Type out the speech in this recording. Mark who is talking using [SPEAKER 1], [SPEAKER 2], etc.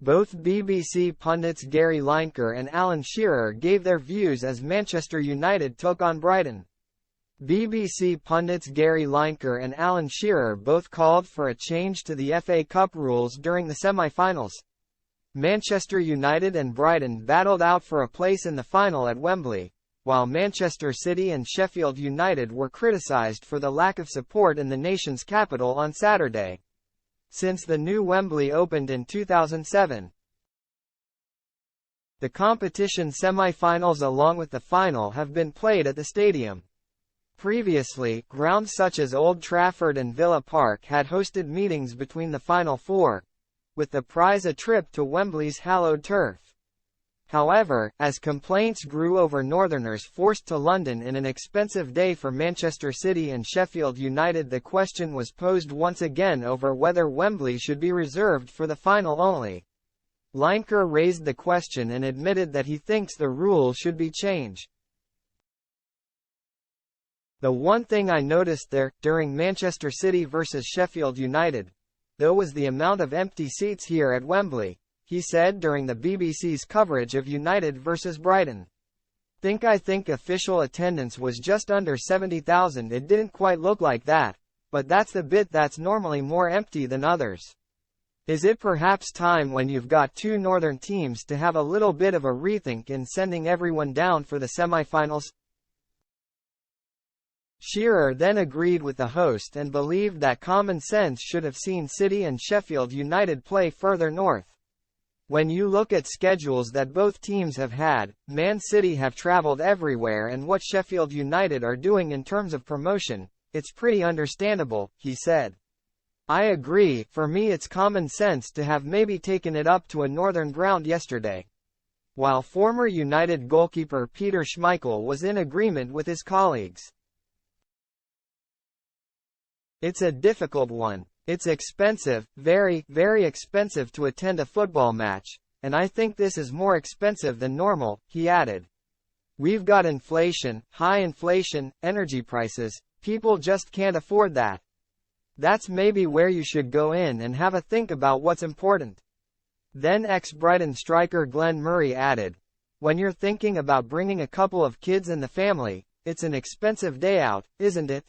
[SPEAKER 1] Both BBC pundits Gary Lineker and Alan Shearer gave their views as Manchester United took on Brighton. BBC pundits Gary Lineker and Alan Shearer both called for a change to the FA Cup rules during the semi-finals. Manchester United and Brighton battled out for a place in the final at Wembley, while Manchester City and Sheffield United were criticised for the lack of support in the nation's capital on Saturday. Since the new Wembley opened in 2007, the competition semi-finals along with the final have been played at the stadium. Previously, grounds such as Old Trafford and Villa Park had hosted meetings between the Final Four, with the prize a trip to Wembley's hallowed turf. However, as complaints grew over Northerners forced to London in an expensive day for Manchester City and Sheffield United, the question was posed once again over whether Wembley should be reserved for the final only. Lineker raised the question and admitted that he thinks the rule should be changed. "The one thing I noticed there, during Manchester City versus Sheffield United, though, was the amount of empty seats here at Wembley," he said during the BBC's coverage of United versus Brighton. I think official attendance was just under 70,000. It didn't quite look like that, but that's the bit that's normally more empty than others. Is it perhaps time, when you've got two northern teams, to have a little bit of a rethink in sending everyone down for the semi-finals?" Shearer then agreed with the host and believed that common sense should have seen City and Sheffield United play further north. "When you look at schedules that both teams have had, Man City have travelled everywhere, and what Sheffield United are doing in terms of promotion, it's pretty understandable," he said. "I agree, for me it's common sense to have maybe taken it up to a northern ground yesterday." While former United goalkeeper Peter Schmeichel was in agreement with his colleagues. "It's a difficult one. It's expensive, very, very expensive to attend a football match, and I think this is more expensive than normal," he added. "We've got inflation, high inflation, energy prices, people just can't afford that. That's maybe where you should go in and have a think about what's important." Then ex-Brighton striker Glenn Murray added, "When you're thinking about bringing a couple of kids in the family, it's an expensive day out, isn't it?"